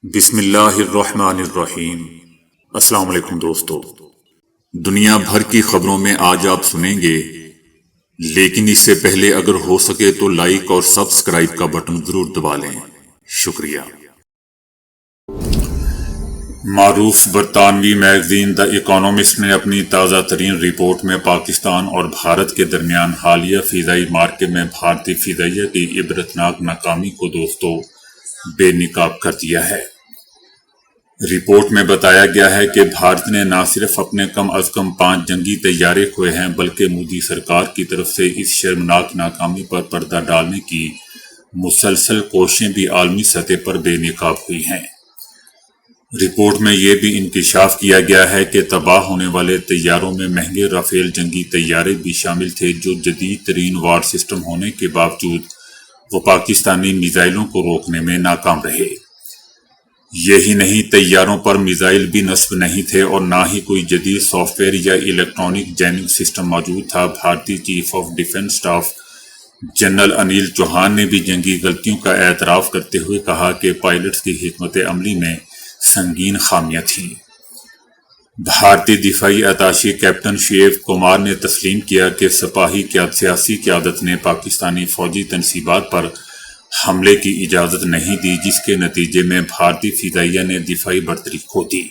بسم اللہ الرحمن الرحیم۔ السلام علیکم دوستو، دنیا بھر کی خبروں میں آج آپ سنیں گے، لیکن اس سے پہلے اگر ہو سکے تو لائک اور سبسکرائب کا بٹن ضرور دبا لیں۔ شکریہ۔ معروف برطانوی میگزین دی اکانومسٹ نے اپنی تازہ ترین رپورٹ میں پاکستان اور بھارت کے درمیان حالیہ فضائی معرکے میں بھارتی فضائیہ کی عبرتناک ناکامی کو بے نقاب کر دیا ہے۔ رپورٹ میں بتایا گیا ہے کہ بھارت نے نہ صرف اپنے کم از کم 5 جنگی طیارے کھوئے ہیں، بلکہ مودی سرکار کی طرف سے اس شرمناک ناکامی پر پردہ ڈالنے کی مسلسل کوششیں بھی عالمی سطح پر بے نقاب ہوئی ہیں۔ رپورٹ میں یہ بھی انکشاف کیا گیا ہے کہ تباہ ہونے والے طیاروں میں مہنگے رافیل جنگی طیارے بھی شامل تھے، جو جدید ترین وار سسٹم ہونے کے باوجود وہ پاکستانی میزائلوں کو روکنے میں ناکام رہے۔ یہی نہیں، طیاروں پر میزائل بھی نصب نہیں تھے اور نہ ہی کوئی جدید سافٹ ویئر یا الیکٹرانک جیمنگ سسٹم موجود تھا۔ بھارتی chief of defence staff general Anil Chauhan نے بھی جنگی غلطیوں کا اعتراف کرتے ہوئے کہا کہ پائلٹس کی حکمت عملی میں سنگین خامیاں تھیں۔ بھارتی دفاعی اتاشی کیپٹن شیو کمار نے تسلیم کیا کہ سیاسی قیادت نے پاکستانی فوجی تنصیبات پر حملے کی اجازت نہیں دی، جس کے نتیجے میں بھارتی فضائیہ نے دفاعی برتری کھو دی۔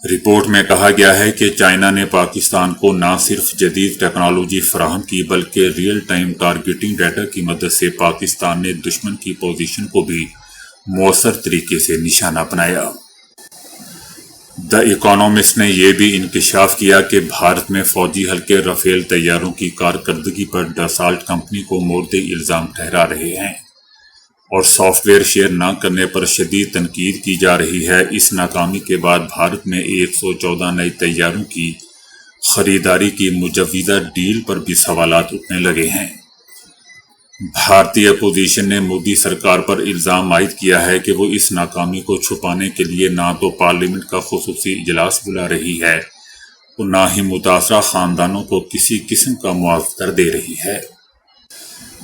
رپورٹ میں کہا گیا ہے کہ چائنا نے پاکستان کو نہ صرف جدید ٹیکنالوجی فراہم کی، بلکہ ریئل ٹائم ٹارگیٹنگ ڈیٹا کی مدد سے پاکستان نے دشمن کی پوزیشن کو بھی مؤثر طریقے سے نشانہ بنایا۔ دی اکانومسٹ نے یہ بھی انکشاف کیا کہ بھارت میں فوجی ہلکے رافیل طیاروں کی کارکردگی پر ڈسالٹ کمپنی کو مورد الزام ٹھہرا رہے ہیں اور سافٹ ویئر شیئر نہ کرنے پر شدید تنقید کی جا رہی ہے۔ اس ناکامی کے بعد بھارت میں 114 نئے طیاروں کی خریداری کی مجوزہ ڈیل پر بھی سوالات اٹھنے لگے ہیں۔ بھارتی اپوزیشن نے مودی سرکار پر الزام عائد کیا ہے کہ وہ اس ناکامی کو چھپانے کے لیے نہ تو پارلیمنٹ کا خصوصی اجلاس بلا رہی ہے اور نہ ہی متاثرہ خاندانوں کو کسی قسم کا معاوضہ دے رہی ہے۔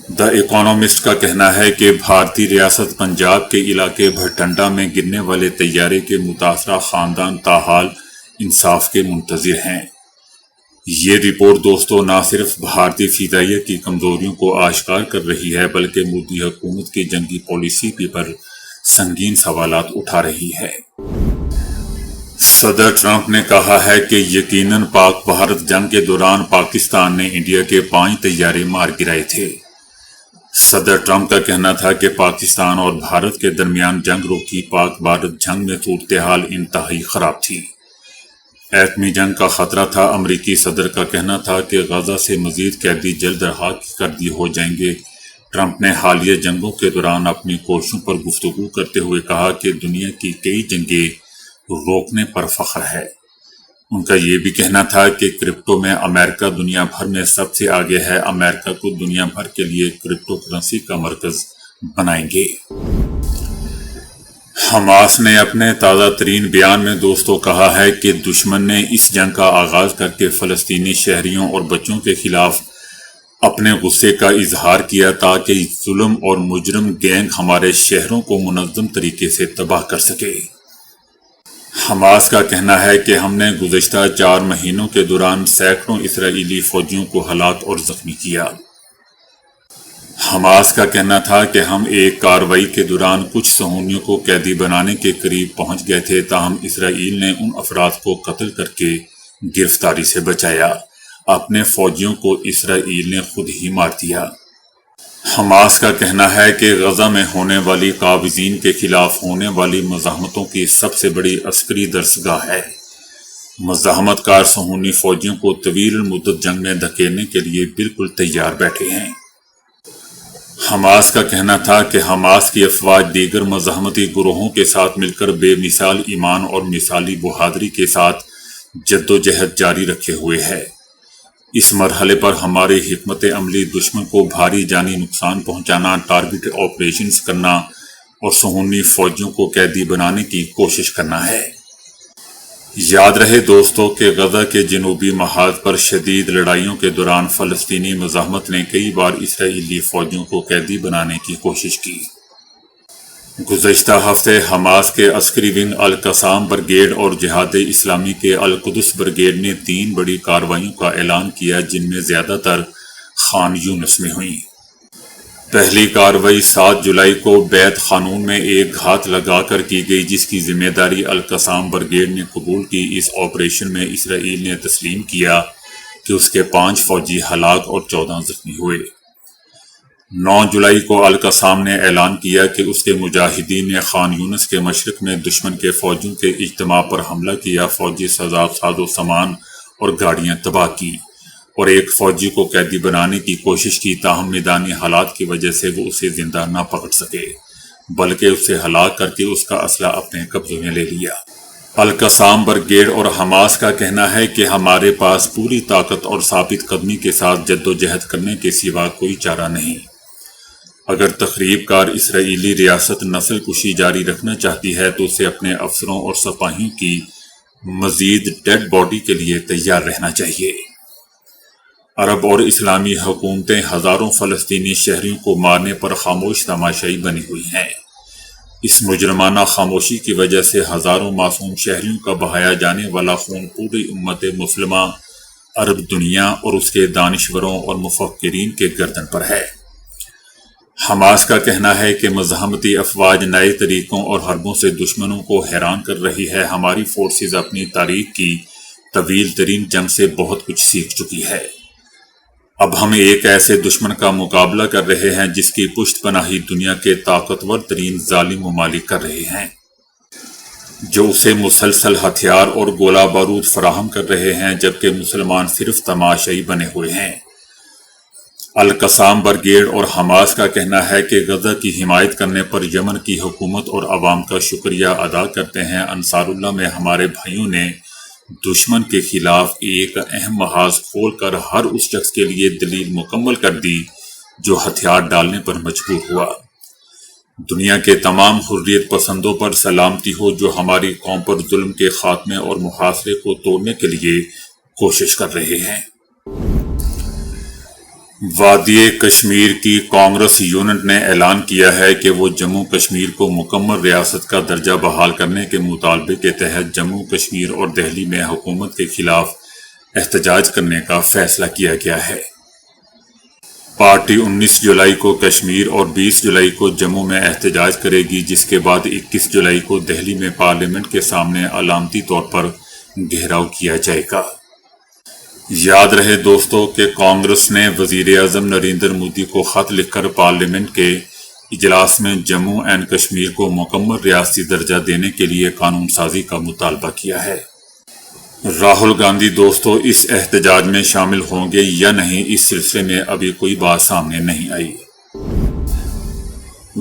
دی اکانومسٹ کا کہنا ہے کہ بھارتی ریاست پنجاب کے علاقے بھٹنڈا میں گرنے والے طیارے کے متاثرہ خاندان تاحال انصاف کے منتظر ہیں۔ یہ رپورٹ دوستو نہ صرف بھارتی فضائیہ کی کمزوریوں کو آشکار کر رہی ہے، بلکہ مودی حکومت کی جنگی پالیسی بھی پر سنگین سوالات اٹھا رہی ہے۔ صدر ٹرمپ نے کہا ہے کہ یقیناً پاک بھارت جنگ کے دوران پاکستان نے انڈیا کے 5 طیارے مار گرائے تھے۔ صدر ٹرمپ کا کہنا تھا کہ پاکستان اور بھارت کے درمیان جنگ روکی پاک بھارت جنگ میں صورتحال انتہائی خراب تھی۔ ایٹمی جنگ کا خطرہ تھا۔ امریکی صدر کا کہنا تھا کہ غزہ سے مزید قیدی جلد رہا کر دیے ہو جائیں گے۔ ٹرمپ نے حالیہ جنگوں کے دوران اپنی کوششوں پر گفتگو کرتے ہوئے کہا کہ دنیا کی کئی جنگیں روکنے پر فخر ہے۔ ان کا یہ بھی کہنا تھا کہ کرپٹو میں امریکہ دنیا بھر میں سب سے آگے ہے۔ امریکہ کو دنیا بھر کے لیے کرپٹو کرنسی کا مرکز بنائیں گے۔ حماس نے اپنے تازہ ترین بیان میں دوستو کہا ہے کہ دشمن نے اس جنگ کا آغاز کر کے فلسطینی شہریوں اور بچوں کے خلاف اپنے غصے کا اظہار کیا تاکہ ظلم اور مجرم گینگ ہمارے شہروں کو منظم طریقے سے تباہ کر سکے۔ حماس کا کہنا ہے کہ ہم نے گزشتہ 4 مہینوں کے دوران سینکڑوں اسرائیلی فوجیوں کو ہلاک اور زخمی کیا۔ حماس کا کہنا تھا کہ ہم ایک کارروائی کے دوران کچھ صہیونیوں کو قیدی بنانے کے قریب پہنچ گئے تھے، تاہم اسرائیل نے ان افراد کو قتل کر کے گرفتاری سے بچایا۔ اپنے فوجیوں کو اسرائیل نے خود ہی مار دیا۔ حماس کا کہنا ہے کہ غزہ میں ہونے والی قابضین کے خلاف ہونے والی مزاحمتوں کی سب سے بڑی عسکری درسگاہ ہے۔ مزاحمت کار صہیونی فوجیوں کو طویل المدت جنگ میں دھکیلنے کے لیے بالکل تیار بیٹھے ہیں۔ حماس کا کہنا تھا کہ حماس کی افواج دیگر مزاحمتی گروہوں کے ساتھ مل کر بے مثال ایمان اور مثالی بہادری کے ساتھ جدوجہد جاری رکھے ہوئے ہے۔ اس مرحلے پر ہماری حکمت عملی دشمن کو بھاری جانی نقصان پہنچانا، ٹارگٹ آپریشنز کرنا اور صہیونی فوجیوں کو قیدی بنانے کی کوشش کرنا ہے۔ یاد رہے دوستو کہ غزہ کے جنوبی محاذ پر شدید لڑائیوں کے دوران فلسطینی مزاحمت نے کئی بار اسرائیلی فوجیوں کو قیدی بنانے کی کوشش کی۔ گزشتہ ہفتے حماس کے عسکری ونگ القسام بریگیڈ اور جہاد اسلامی کے القدس بریگیڈ نے 3 بڑی کارروائیوں کا اعلان کیا، جن میں زیادہ تر خان یونس میں ہوئیں۔ پہلی کارروائی 7 جولائی کو بیت خانون میں ایک گھات لگا کر کی گئی، جس کی ذمہ داری القسام بریگیڈ نے قبول کی۔ اس آپریشن میں اسرائیل نے تسلیم کیا کہ اس کے 5 فوجی ہلاک اور 14 زخمی ہوئے۔ 9 جولائی کو القسام نے اعلان کیا کہ اس کے مجاہدین نے خان یونس کے مشرق میں دشمن کے فوجیوں کے اجتماع پر حملہ کیا، فوجی ساز و سامان اور گاڑیاں تباہ کی اور ایک فوجی کو قیدی بنانے کی کوشش کی، تاہم میدانی حالات کی وجہ سے وہ اسے زندہ نہ پکڑ سکے، بلکہ اسے ہلاک کر کے اس کا اسلحہ اپنے قبضے میں لے لیا۔ القسام بریگیڈ اور حماس کا کہنا ہے کہ ہمارے پاس پوری طاقت اور ثابت قدمی کے ساتھ جد و جہد کرنے کے سوا کوئی چارہ نہیں۔ اگر تخریب کار اسرائیلی ریاست نسل کشی جاری رکھنا چاہتی ہے تو اسے اپنے افسروں اور سپاہیوں کی مزید ڈیڈ باڈی کے لیے تیار رہنا چاہیے۔ عرب اور اسلامی حکومتیں ہزاروں فلسطینی شہریوں کو مارنے پر خاموش تماشائی بنی ہوئی ہیں۔ اس مجرمانہ خاموشی کی وجہ سے ہزاروں معصوم شہریوں کا بہایا جانے والا خون پوری امت مسلمہ، عرب دنیا اور اس کے دانشوروں اور مفکرین کے گردن پر ہے۔ حماس کا کہنا ہے کہ مزاحمتی افواج نئے طریقوں اور حربوں سے دشمنوں کو حیران کر رہی ہے۔ ہماری فورسز اپنی تاریخ کی طویل ترین جنگ سے بہت کچھ سیکھ چکی ہے۔ اب ہم ایک ایسے دشمن کا مقابلہ کر رہے ہیں جس کی پشت پناہی دنیا کے طاقتور ترین ظالم ممالک کر رہے ہیں، جو اسے مسلسل ہتھیار اور گولہ بارود فراہم کر رہے ہیں، جبکہ مسلمان صرف تماشائی بنے ہوئے ہیں۔ القسام بریگیڈ اور حماس کا کہنا ہے کہ غزہ کی حمایت کرنے پر یمن کی حکومت اور عوام کا شکریہ ادا کرتے ہیں۔ انصار اللہ میں ہمارے بھائیوں نے دشمن کے خلاف ایک اہم محاذ کھول کر ہر اس شخص کے لیے دلیل مکمل کر دی جو ہتھیار ڈالنے پر مجبور ہوا۔ دنیا کے تمام حریت پسندوں پر سلامتی ہو جو ہماری قوم پر ظلم کے خاتمے اور محاصرے کو توڑنے کے لیے کوشش کر رہے ہیں۔ وادی کشمیر کی کانگریس یونٹ نے اعلان کیا ہے کہ وہ جموں کشمیر کو مکمل ریاست کا درجہ بحال کرنے کے مطالبے کے تحت جموں کشمیر اور دہلی میں حکومت کے خلاف احتجاج کرنے کا فیصلہ کیا گیا ہے۔ پارٹی 19 جولائی کو کشمیر اور 20 جولائی کو جموں میں احتجاج کرے گی، جس کے بعد 21 جولائی کو دہلی میں پارلیمنٹ کے سامنے علامتی طور پر گھیراؤ کیا جائے گا۔ یاد رہے دوستو کہ کانگریس نے وزیر اعظم نریندر مودی کو خط لکھ کر پارلیمنٹ کے اجلاس میں جموں اینڈ کشمیر کو مکمل ریاستی درجہ دینے کے لیے قانون سازی کا مطالبہ کیا ہے۔ راہل گاندھی دوستو اس احتجاج میں شامل ہوں گے یا نہیں، اس سلسلے میں ابھی کوئی بات سامنے نہیں آئی۔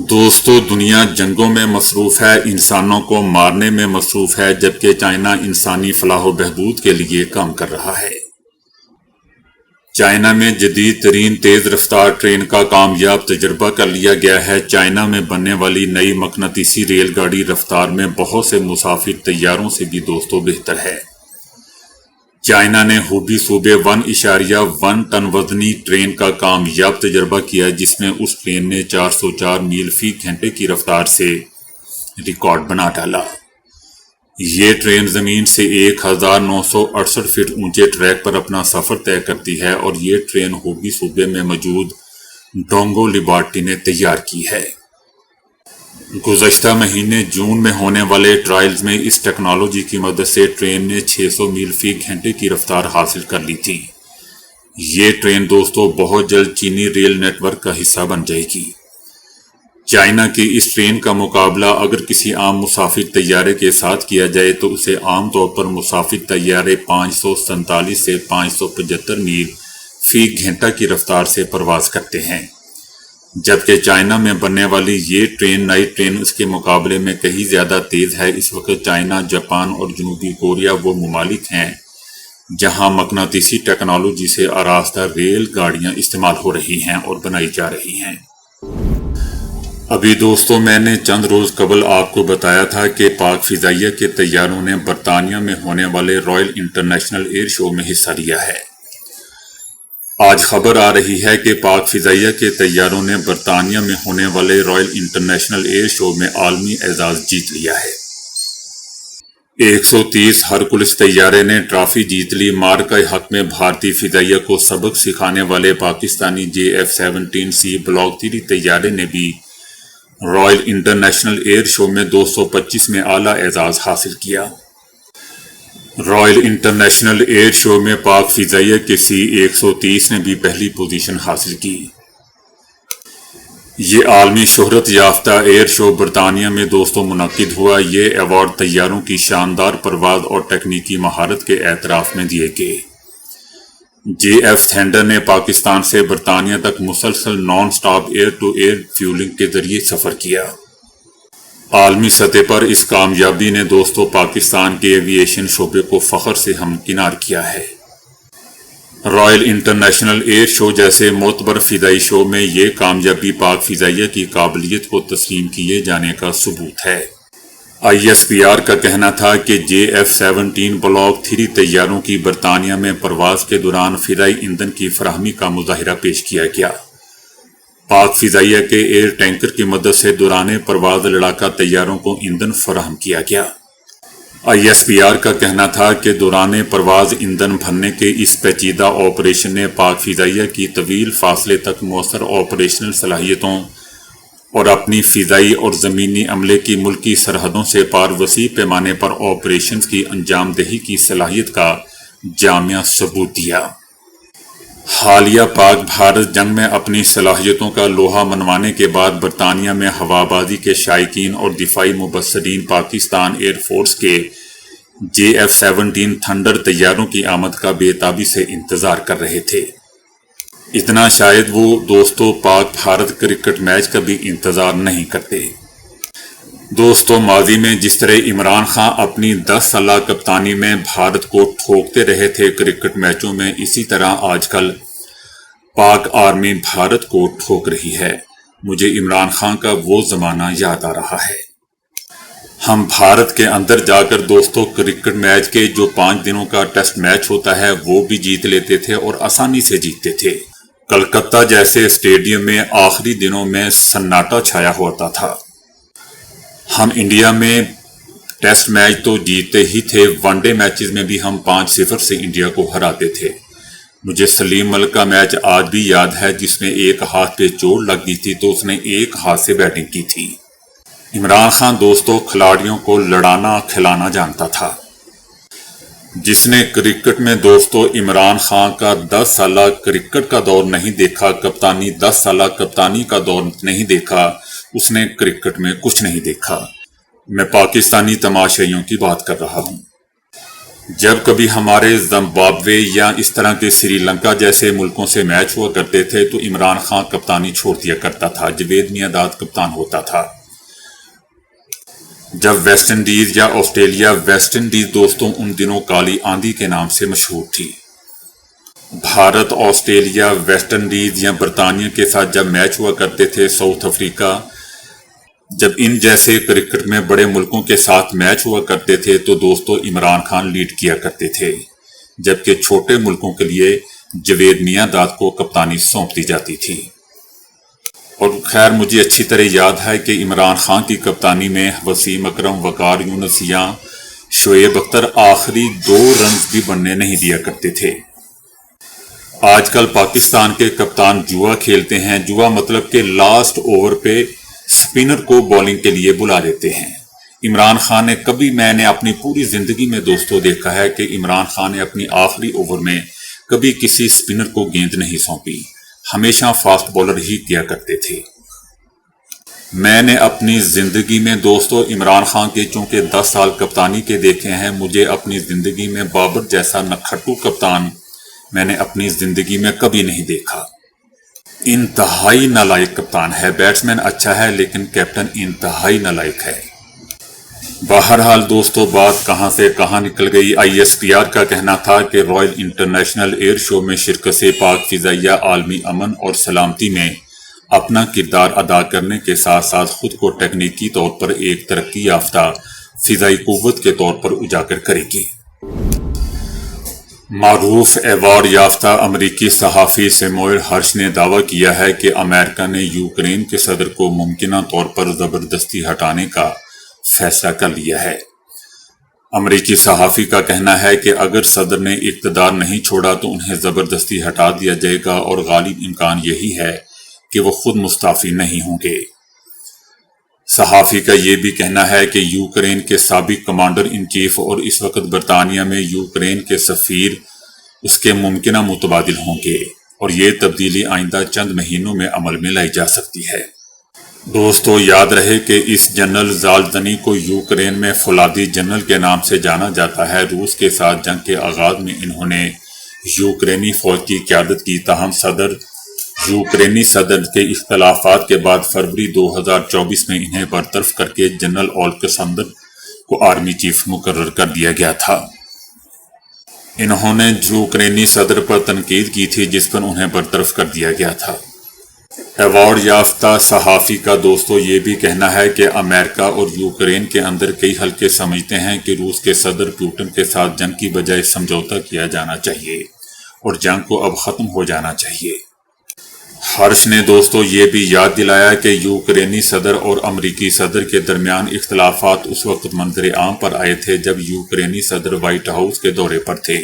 دوستو دنیا جنگوں میں مصروف ہے، انسانوں کو مارنے میں مصروف ہے، جبکہ چائنا انسانی فلاح و بہبود کے لیے کام کر رہا ہے۔ چائنا میں جدید ترین تیز رفتار ٹرین کا کامیاب تجربہ کر لیا گیا ہے۔ چائنا میں بننے والی نئی مقناطیسی ریل گاڑی رفتار میں بہت سے مسافر طیاروں سے بھی دوستو بہتر ہے۔ چائنا نے ہوبی صوبے 1.1 ٹن وزنی ٹرین کا کامیاب تجربہ کیا، جس میں اس ٹرین نے 404 میل فی گھنٹے کی رفتار سے ریکارڈ بنا ڈالا۔ یہ ٹرین زمین سے 1968 فٹ اونچے ٹریک پر اپنا سفر طے کرتی ہے، اور یہ ٹرین ہوبی صوبے میں موجود ڈونگو لیبارٹی نے تیار کی ہے۔ گزشتہ مہینے جون میں ہونے والے ٹرائلز میں اس ٹیکنالوجی کی مدد سے ٹرین نے 600 میل فی گھنٹے کی رفتار حاصل کر لی تھی۔ یہ ٹرین دوستو بہت جلد چینی ریل نیٹ ورک کا حصہ بن جائے گی۔ چائنا کی اس ٹرین کا مقابلہ اگر کسی عام مسافر طیارے کے ساتھ کیا جائے تو اسے عام طور پر مسافر طیارے 547 سے 575 میل فی گھنٹہ کی رفتار سے پرواز کرتے ہیں، جبکہ چائنا میں بننے والی یہ ٹرین نئی ٹرین اس کے مقابلے میں کہیں زیادہ تیز ہے۔ اس وقت چائنا، جاپان اور جنوبی کوریا وہ ممالک ہیں جہاں مقناطیسی ٹیکنالوجی سے آراستہ ریل گاڑیاں استعمال ہو رہی ہیں اور بنائی جا رہی ہیں۔ ابھی دوستو میں نے چند روز قبل آپ کو بتایا تھا کہ پاک فضائیہ کے طیاروں نے برطانیہ میں ہونے والے رائل انٹرنیشنل ایئر شو میں حصہ لیا ہے۔ آج خبر آ رہی ہے کہ پاک فضائیہ کے طیاروں نے برطانیہ میں ہونے والے رائل انٹرنیشنل ایئر شو میں عالمی اعزاز جیت لیا ہے۔ 130 ہرکولس طیارے نے ٹرافی جیت لی۔ مارکہ حق میں بھارتی فضائیہ کو سبق سکھانے والے پاکستانی JF-17C بلاک 3 طیارے نے بھی رائل انٹرنیشنل ایئر شو میں 225 میں اعلیٰ اعزاز حاصل کیا۔ رائل انٹرنیشنل ایئر شو میں پاک فضائیہ کے C-130 نے بھی پہلی پوزیشن حاصل کی۔ یہ عالمی شہرت یافتہ ایئر شو برطانیہ میں دوستوں منعقد ہوا۔ یہ ایوارڈ طیاروں کی شاندار پرواز اور تکنیکی مہارت کے اعتراف میں دیے گئے۔ JF تھنڈر نے پاکستان سے برطانیہ تک مسلسل non stop air to air fuelling کے ذریعے سفر کیا۔ عالمی سطح پر اس کامیابی نے دوستوں پاکستان کے ایویشن شعبے کو فخر سے ہمکنار کیا ہے۔ رائل انٹرنیشنل ایئر شو جیسے معتبر فضائی شو میں یہ کامیابی پاک فضائیہ کی قابلیت کو تسلیم کیے جانے کا ثبوت ہے۔ ISPR کا کہنا تھا کہ JF-17 بلاک 3 طیاروں کی برطانیہ میں پرواز کے دوران فضائی ایندھن کی فراہمی کا مظاہرہ پیش کیا گیا۔ پاک فضائیہ کے ایئر ٹینکر کی مدد سے دوران پرواز لڑاکا طیاروں کو ایندھن فراہم کیا گیا۔ ISPR کا کہنا تھا کہ دوران پرواز ایندھن بھرنے کے اس پیچیدہ آپریشن نے پاک فضائیہ کی طویل فاصلے تک مؤثر آپریشنل صلاحیتوں اور اپنی فضائی اور زمینی عملے کی ملکی سرحدوں سے پار وسیع پیمانے پر آپریشنز کی انجام دہی کی صلاحیت کا جامع ثبوت دیا۔ حالیہ پاک بھارت جنگ میں اپنی صلاحیتوں کا لوہا منوانے کے بعد برطانیہ میں ہوا بازی کے شائقین اور دفاعی مبصرین پاکستان ایئر فورس کے JF-17 تھنڈر طیاروں کی آمد کا بے تابی سے انتظار کر رہے تھے۔ اتنا شاید وہ دوستوں پاک بھارت کرکٹ میچ کا بھی انتظار نہیں کرتے۔ دوستوں ماضی میں جس طرح عمران خان اپنی 10 سالہ کپتانی میں بھارت کو ٹھوکتے رہے تھے کرکٹ میچوں میں، اسی طرح آج کل پاک آرمی بھارت کو ٹھوک رہی ہے۔ مجھے عمران خان کا وہ زمانہ یاد آ رہا ہے۔ ہم بھارت کے اندر جا کر دوستوں کرکٹ میچ کے جو 5 دنوں کا ٹیسٹ میچ ہوتا ہے وہ بھی جیت لیتے تھے اور آسانی سے جیتتے تھے۔ کلکتہ جیسے اسٹیڈیم میں آخری دنوں میں سناٹا چھایا ہوتا تھا۔ ہم انڈیا میں ٹیسٹ میچ تو جیتتے ہی تھے، ون ڈے میچز میں بھی ہم 5-0 سے انڈیا کو ہراتے تھے۔ مجھے سلیم ملک کا میچ آج بھی یاد ہے جس میں ایک ہاتھ پہ چوٹ لگ گئی تھی تو اس نے ایک ہاتھ سے بیٹنگ کی تھی۔ عمران خان دوستوں کھلاڑیوں کو لڑانا کھلانا جانتا تھا۔ جس نے کرکٹ میں دوستوں عمران خان کا 10 سالہ کرکٹ کا دور نہیں دیکھا، کپتانی 10 سالہ کپتانی کا دور نہیں دیکھا، اس نے کرکٹ میں کچھ نہیں دیکھا۔ میں پاکستانی تماشائیوں کی بات کر رہا ہوں۔ جب کبھی ہمارے زمبابوے یا اس طرح کے سری لنکا جیسے ملکوں سے میچ ہوا کرتے تھے تو عمران خان کپتانی چھوڑ دیا کرتا تھا، جاوید میاں کپتان ہوتا تھا۔ جب ویسٹ انڈیز یا آسٹریلیا، ویسٹ انڈیز دوستوں ان دنوں کالی آندھی کے نام سے مشہور تھی۔ بھارت، آسٹریلیا، ویسٹ انڈیز یا برطانیہ کے ساتھ جب میچ ہوا کرتے تھے، ساؤتھ افریقہ، جب ان جیسے کرکٹ میں بڑے ملکوں کے ساتھ میچ ہوا کرتے تھے تو دوستوں عمران خان لیڈ کیا کرتے تھے، جبکہ چھوٹے ملکوں کے لیے جاوید میاں کو کپتانی سونپ دی جاتی تھی۔ اور خیر مجھے اچھی طرح یاد ہے کہ عمران خان کی کپتانی میں وسیم اکرم، وقار یونس یا شعیب اختر آخری 2 رنز بھی بننے نہیں دیا کرتے تھے۔ آج کل پاکستان کے کپتان جوا کھیلتے ہیں، جوا مطلب کہ لاسٹ اوور پہ سپنر کو بولنگ کے لیے بلا لیتے ہیں۔ عمران خان نے میں نے اپنی پوری زندگی میں دوستوں دیکھا ہے کہ عمران خان نے اپنی آخری اوور میں کبھی کسی سپنر کو گیند نہیں سونپی، ہمیشہ فاسٹ بولر ہی کیا کرتے تھے۔ میں نے اپنی زندگی میں دوستوں عمران خان کے چونکہ 10 سال کپتانی کے دیکھے ہیں، مجھے اپنی زندگی میں بابر جیسا نکھٹو کپتان میں نے اپنی زندگی میں کبھی نہیں دیکھا۔ انتہائی نالائق کپتان ہے، بیٹسمین اچھا ہے لیکن کیپٹن انتہائی نالائق ہے۔ بہرحال دوستوں بات کہاں سے کہاں نکل گئی۔ ISPR کا کہنا تھا کہ رائل انٹرنیشنل ایئر شو میں شرکت سے پاک فضائیہ عالمی امن اور سلامتی میں اپنا کردار ادا کرنے کے ساتھ ساتھ خود کو تکنیکی طور پر ایک ترقی یافتہ فضائی قوت کے طور پر اجاگر کرے گی۔ معروف ایوارڈ یافتہ امریکی صحافی سیموئل ہرش نے دعویٰ کیا ہے کہ امریکہ نے یوکرین کے صدر کو ممکنہ طور پر زبردستی ہٹانے کا فیصلہ کر لیا ہے۔ امریکی صحافی کا کہنا ہے کہ اگر صدر نے اقتدار نہیں چھوڑا تو انہیں زبردستی ہٹا دیا جائے گا اور غالب امکان یہی ہے کہ وہ خود مستعفی نہیں ہوں گے۔ صحافی کا یہ بھی کہنا ہے کہ یوکرین کے سابق کمانڈر ان چیف اور اس وقت برطانیہ میں یوکرین کے سفیر اس کے ممکنہ متبادل ہوں گے اور یہ تبدیلی آئندہ چند مہینوں میں عمل میں لائی جا سکتی ہے۔ دوستو، یاد رہے کہ اس جنرل زالزنی کو یوکرین میں فولادی جنرل کے نام سے جانا جاتا ہے۔ روس کے ساتھ جنگ کے آغاز میں انہوں نے یوکرینی فوج کی قیادت کی، تاہم یوکرینی صدر کے اختلافات کے بعد فروری 2024 میں انہیں برطرف کر کے جنرل الیکساندر کو آرمی چیف مقرر کر دیا گیا تھا۔ انہوں نے یوکرینی صدر پر تنقید کی تھی جس پر انہیں برطرف کر دیا گیا تھا۔ ایوارڈ یافتہ صحافی کا دوستو یہ بھی کہنا ہے کہ امریکہ اور یوکرین کے اندر کئی حلقے سمجھتے ہیں کہ روس کے صدر پوٹن کے ساتھ جنگ کی بجائے سمجھوتا کیا جانا چاہیے اور جنگ کو اب ختم ہو جانا چاہیے۔ ہرش نے دوستو یہ بھی یاد دلایا کہ یوکرینی صدر اور امریکی صدر کے درمیان اختلافات اس وقت منظر عام پر آئے تھے جب یوکرینی صدر وائٹ ہاؤس کے دورے پر تھے۔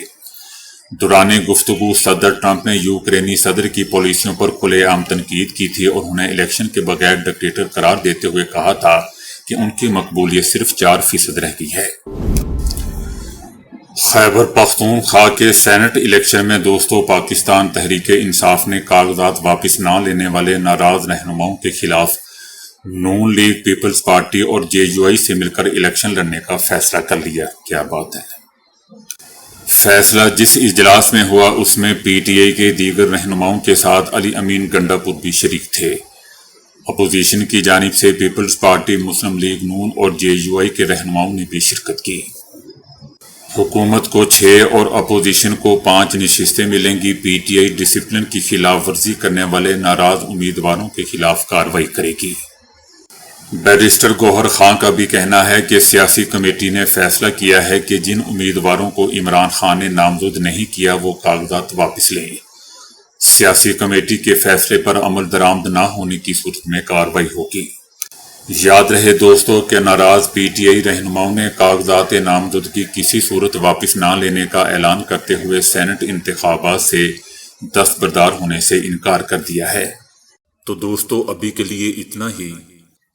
دوران گفتگو صدر ٹرمپ نے یوکرینی صدر کی پالیسیوں پر کھلے عام تنقید کی تھی اور انہیں الیکشن کے بغیر ڈکٹیٹر قرار دیتے ہوئے کہا تھا کہ ان کی مقبولیت صرف 4% رہ گئی ہے۔ خیبر پختونخوا کے سینٹ الیکشن میں دوستو پاکستان تحریک انصاف نے کاغذات واپس نہ لینے والے ناراض رہنماؤں کے خلاف نون لیگ پیپلز پارٹی اور JUI سے مل کر الیکشن لڑنے کا فیصلہ کر لیا۔ کیا بات ہے! فیصلہ جس اجلاس میں ہوا اس میں PTI کے دیگر رہنماؤں کے ساتھ علی امین گنڈا پور بھی شریک تھے۔ اپوزیشن کی جانب سے پیپلز پارٹی، مسلم لیگ نون اور JUI کے رہنماؤں نے بھی شرکت کی۔ حکومت کو 6 اور اپوزیشن کو 5 نشستیں ملیں گی۔ PTI ڈسپلن کی خلاف ورزی کرنے والے ناراض امیدواروں کے خلاف کارروائی کرے گی۔ بیرسٹر گوہر خان کا بھی کہنا ہے کہ سیاسی کمیٹی نے فیصلہ کیا ہے کہ جن امیدواروں کو عمران خان نے نامزد نہیں کیا وہ کاغذات واپس لیں۔ سیاسی کمیٹی کے فیصلے پر عمل درآمد نہ ہونے کی صورت میں کارروائی ہوگی۔ یاد رہے دوستو کہ ناراض PTI رہنماؤں نے کاغذات نامزدگی کسی صورت واپس نہ لینے کا اعلان کرتے ہوئے سینٹ انتخابات سے دستبردار ہونے سے انکار کر دیا ہے۔ تو دوستو ابھی کے لیے اتنا ہی۔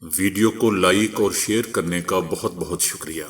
ویڈیو کو لائک اور شیئر کرنے کا بہت بہت شکریہ۔